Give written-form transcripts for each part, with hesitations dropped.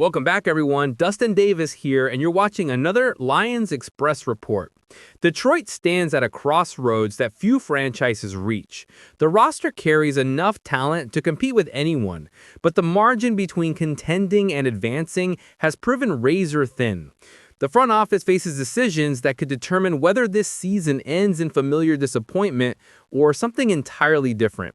Welcome back, everyone. Dustin Davis here, and you're watching another Lions Express report. Detroit stands at a crossroads that few franchises reach. The roster carries enough talent to compete with anyone, but the margin between contending and advancing has proven razor thin. The front office faces decisions that could determine whether this season ends in familiar disappointment or something entirely different.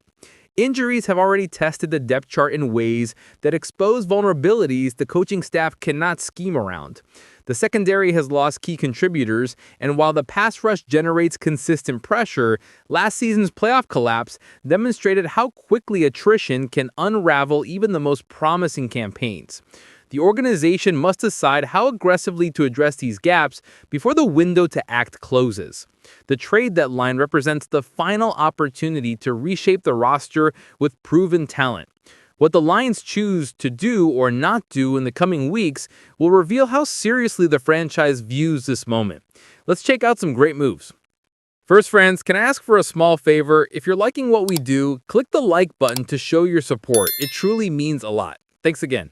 Injuries have already tested the depth chart in ways that expose vulnerabilities the coaching staff cannot scheme around. The secondary has lost key contributors, and while the pass rush generates consistent pressure, last season's playoff collapse demonstrated how quickly attrition can unravel even the most promising campaigns. The organization must decide how aggressively to address these gaps before the window to act closes. The trade deadline represents the final opportunity to reshape the roster with proven talent. What the Lions choose to do or not do in the coming weeks will reveal how seriously the franchise views this moment. Let's check out some great moves. First, friends, can I ask for a small favor? If you're liking what we do, click the like button to show your support. It truly means a lot. Thanks again.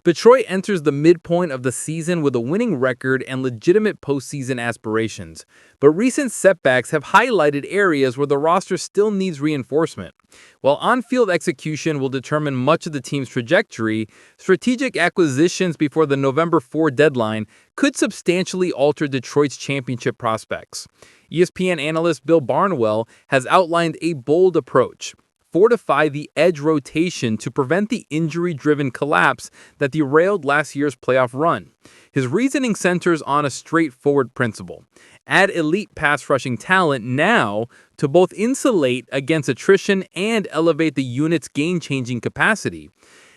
Detroit enters the midpoint of the season with a winning record and legitimate postseason aspirations, but recent setbacks have highlighted areas where the roster still needs reinforcement. While on-field execution will determine much of the team's trajectory, strategic acquisitions before the November 4 deadline could substantially alter Detroit's championship prospects. ESPN analyst Bill Barnwell has outlined a bold approach: fortify the edge rotation to prevent the injury-driven collapse that derailed last year's playoff run. His reasoning centers on a straightforward principle: add elite pass-rushing talent now to both insulate against attrition and elevate the unit's game-changing capacity.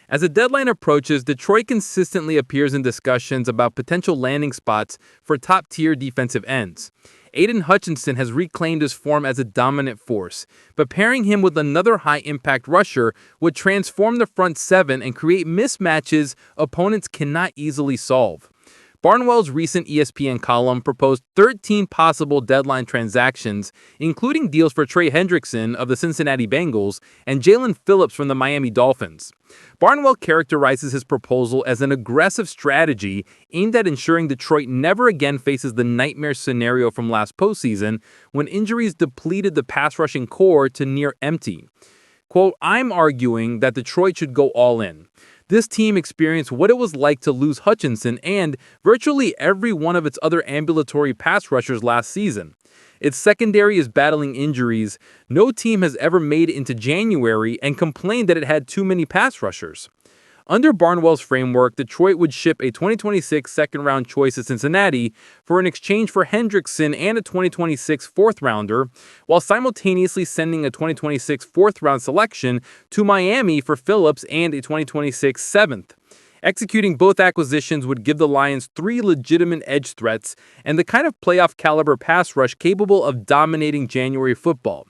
As the deadline approaches, Detroit consistently appears in discussions about potential landing spots for top-tier defensive ends. Aidan Hutchinson has reclaimed his form as a dominant force, but pairing him with another high-impact rusher would transform the front seven and create mismatches opponents cannot easily solve. Barnwell's recent ESPN column proposed 13 possible deadline transactions, including deals for Trey Hendrickson of the Cincinnati Bengals and Jaelan Phillips from the Miami Dolphins. Barnwell characterizes his proposal as an aggressive strategy aimed at ensuring Detroit never again faces the nightmare scenario from last postseason when injuries depleted the pass-rushing core to near empty. Quote, "I'm arguing that Detroit should go all in. This team experienced what it was like to lose Hutchinson and virtually every one of its other ambulatory pass rushers last season. Its secondary is battling injuries. No team has ever made it into January and complained that it had too many pass rushers." Under Barnwell's framework, Detroit would ship a 2026 second-round choice to Cincinnati for an exchange for Hendrickson and a 2026 fourth-rounder, while simultaneously sending a 2026 fourth-round selection to Miami for Phillips and a 2026 seventh. Executing both acquisitions would give the Lions 3 legitimate edge threats and the kind of playoff-caliber pass rush capable of dominating January football.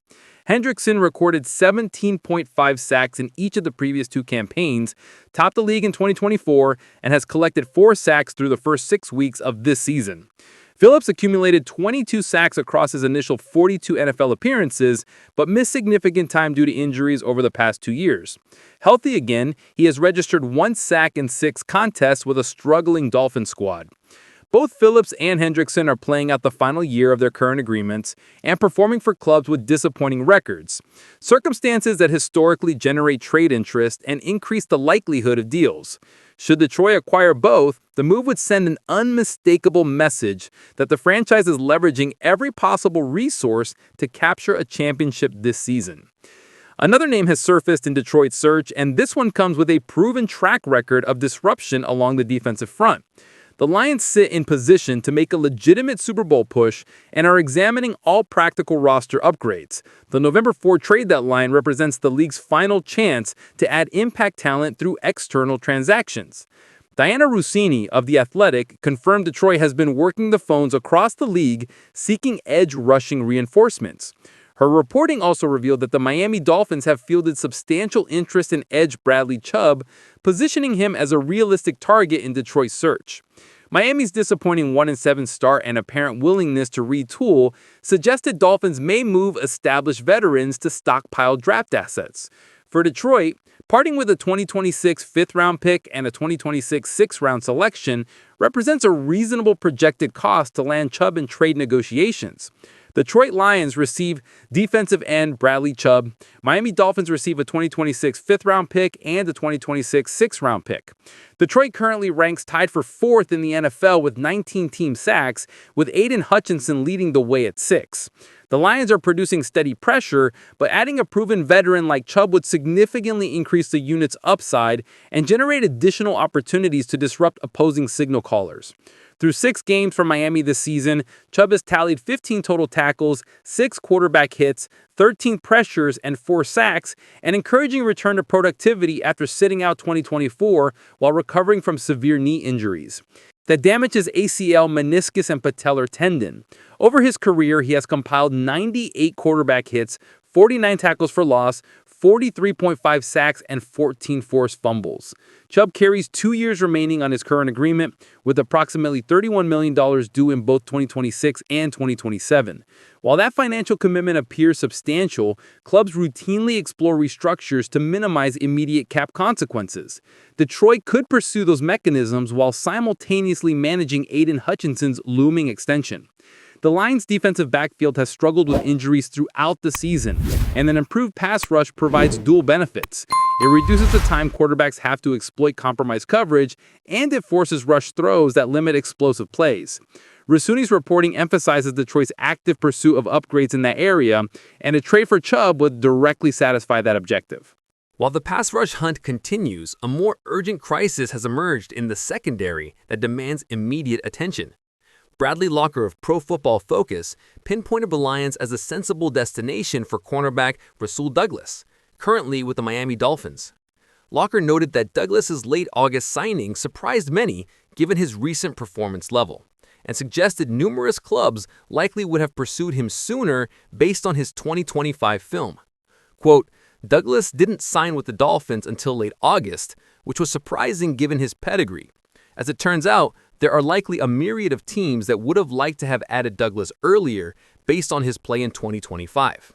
Hendrickson recorded 17.5 sacks in each of the previous 2 campaigns, topped the league in 2024, and has collected 4 sacks through the first 6 weeks of this season. Phillips accumulated 22 sacks across his initial 42 NFL appearances, but missed significant time due to injuries over the past 2 years. Healthy again, he has registered 1 sack in 6 contests with a struggling Dolphin squad. Both Phillips and Hendrickson are playing out the final year of their current agreements and performing for clubs with disappointing records, circumstances that historically generate trade interest and increase the likelihood of deals. Should Detroit acquire both, the move would send an unmistakable message that the franchise is leveraging every possible resource to capture a championship this season. Another name has surfaced in Detroit's search, and this one comes with a proven track record of disruption along the defensive front. The Lions sit in position to make a legitimate Super Bowl push and are examining all practical roster upgrades. The November 4 trade deadline represents the league's final chance to add impact talent through external transactions. Diana Rossini of The Athletic confirmed Detroit has been working the phones across the league seeking edge rushing reinforcements. Her reporting also revealed that the Miami Dolphins have fielded substantial interest in edge Bradley Chubb, positioning him as a realistic target in Detroit's search. Miami's disappointing 1-7 start and apparent willingness to retool suggested Dolphins may move established veterans to stockpile draft assets. For Detroit, parting with a 2026 fifth-round pick and a 2026 sixth-round selection represents a reasonable projected cost to land Chubb in trade negotiations. The Detroit Lions receive defensive end Bradley Chubb. Miami Dolphins receive a 2026 fifth-round pick and a 2026 sixth-round pick. Detroit currently ranks tied for fourth in the NFL with 19 team sacks, with Aidan Hutchinson leading the way at 6. The Lions are producing steady pressure, but adding a proven veteran like Chubb would significantly increase the unit's upside and generate additional opportunities to disrupt opposing signal callers. Through 6 games for Miami this season, Chubb has tallied 15 total tackles, 6 quarterback hits, 13 pressures, and 4 sacks, an encouraging return to productivity after sitting out 2024 while recovering from severe knee injuries that damaged his ACL, meniscus, and patellar tendon. Over his career, he has compiled 98 quarterback hits, 49 tackles for loss, 43.5 sacks, and 14 forced fumbles. Chubb carries 2 years remaining on his current agreement, with approximately $31 million due in both 2026 and 2027. While that financial commitment appears substantial, clubs routinely explore restructures to minimize immediate cap consequences. Detroit could pursue those mechanisms while simultaneously managing Aidan Hutchinson's looming extension. The Lions' defensive backfield has struggled with injuries throughout the season, and an improved pass rush provides dual benefits. It reduces the time quarterbacks have to exploit compromised coverage, and it forces rush throws that limit explosive plays. Rasul's reporting emphasizes Detroit's active pursuit of upgrades in that area, and a trade for Chubb would directly satisfy that objective. While the pass rush hunt continues, a more urgent crisis has emerged in the secondary that demands immediate attention. Bradley Locker of Pro Football Focus pinpointed the Lions as a sensible destination for cornerback Rasul Douglas, currently with the Miami Dolphins. Locker noted that Douglas's late August signing surprised many given his recent performance level, and suggested numerous clubs likely would have pursued him sooner based on his 2025 film. Quote, Douglas didn't sign with the Dolphins until late August, which was surprising given his pedigree. As it turns out, there are likely a myriad of teams that would have liked to have added Douglas earlier based on his play in 2025.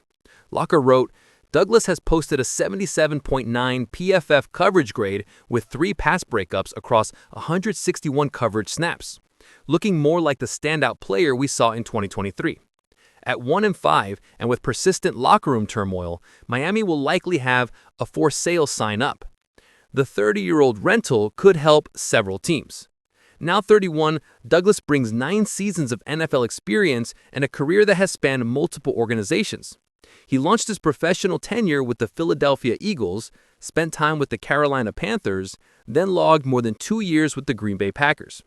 Locker wrote, Douglas has posted a 77.9 PFF coverage grade with 3 pass breakups across 161 coverage snaps, looking more like the standout player we saw in 2023. At 1-5 and with persistent locker room turmoil, Miami will likely have a for sale sign up. The 30-year-old rental could help several teams. Now 31, Douglas brings 9 seasons of NFL experience and a career that has spanned multiple organizations. He launched his professional tenure with the Philadelphia Eagles, spent time with the Carolina Panthers, then logged more than 2 years with the Green Bay Packers.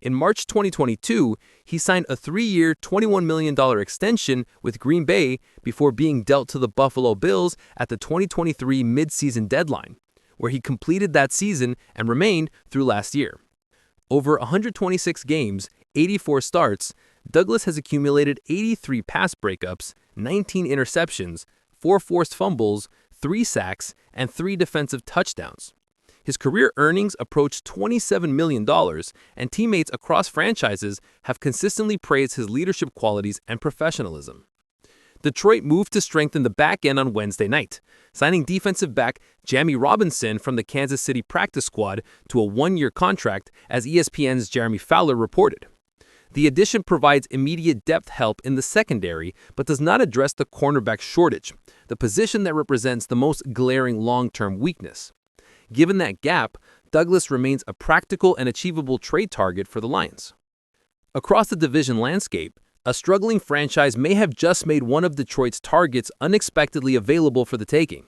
In March 2022, he signed a 3-year, $21 million extension with Green Bay before being dealt to the Buffalo Bills at the 2023 midseason deadline, where he completed that season and remained through last year. Over 126 games, 84 starts, Douglas has accumulated 83 pass breakups, 19 interceptions, 4 forced fumbles, 3 sacks, and 3 defensive touchdowns. His career earnings approach $27 million, and teammates across franchises have consistently praised his leadership qualities and professionalism. Detroit moved to strengthen the back end on Wednesday night, signing defensive back Jammie Robinson from the Kansas City practice squad to a 1-year contract, as ESPN's Jeremy Fowler reported. The addition provides immediate depth help in the secondary, but does not address the cornerback shortage, the position that represents the most glaring long-term weakness. Given that gap, Douglas remains a practical and achievable trade target for the Lions. Across the division landscape, a struggling franchise may have just made one of Detroit's targets unexpectedly available for the taking.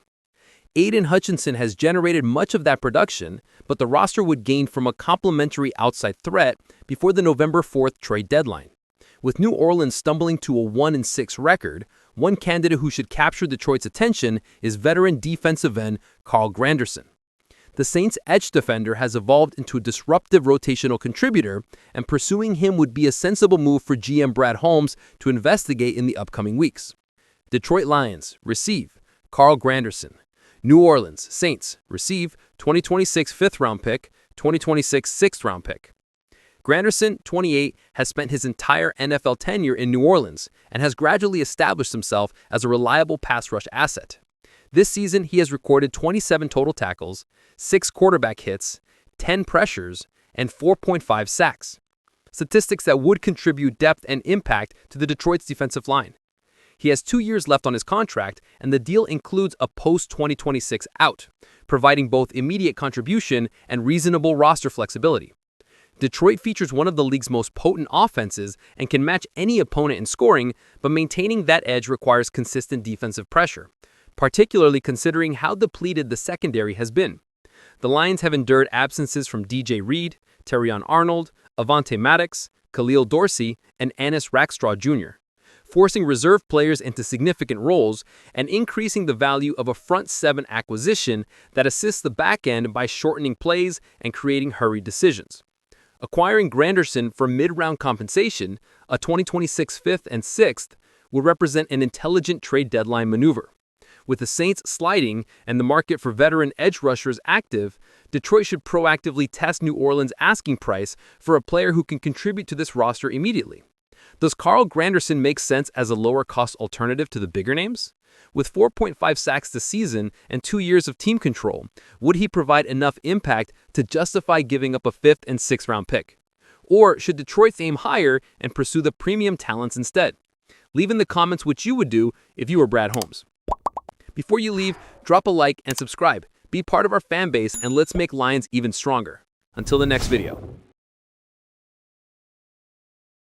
Aidan Hutchinson has generated much of that production, but the roster would gain from a complementary outside threat before the November 4th trade deadline. With New Orleans stumbling to a 1-6 record, one candidate who should capture Detroit's attention is veteran defensive end Carl Granderson. The Saints' edge defender has evolved into a disruptive rotational contributor, and pursuing him would be a sensible move for GM Brad Holmes to investigate in the upcoming weeks. Detroit Lions receive Carl Granderson. New Orleans Saints receive 2026 fifth-round pick, 2026 sixth-round pick. Granderson, 28, has spent his entire NFL tenure in New Orleans and has gradually established himself as a reliable pass rush asset. This season, he has recorded 27 total tackles, 6 quarterback hits, 10 pressures, and 4.5 sacks. Statistics that would contribute depth and impact to the Detroit's defensive line. He has 2 years left on his contract, and the deal includes a post-2026 out, providing both immediate contribution and reasonable roster flexibility. Detroit features one of the league's most potent offenses and can match any opponent in scoring, but maintaining that edge requires consistent defensive pressure, particularly considering how depleted the secondary has been. The Lions have endured absences from DJ Reed, Terrion Arnold, Avonte Maddox, Khalil Dorsey, and Anis Rackstraw Jr., forcing reserve players into significant roles and increasing the value of a front seven acquisition that assists the back end by shortening plays and creating hurried decisions. Acquiring Granderson for mid-round compensation, a 2026 5th and 6th, would represent an intelligent trade deadline maneuver. With the Saints sliding and the market for veteran edge rushers active, Detroit should proactively test New Orleans' asking price for a player who can contribute to this roster immediately. Does Carl Granderson make sense as a lower-cost alternative to the bigger names? With 4.5 sacks this season and 2 years of team control, would he provide enough impact to justify giving up a 5th and 6th round pick? Or should Detroit aim higher and pursue the premium talents instead? Leave in the comments what you would do if you were Brad Holmes. Before you leave, drop a like and subscribe. Be part of our fan base and let's make Lions even stronger. Until the next video.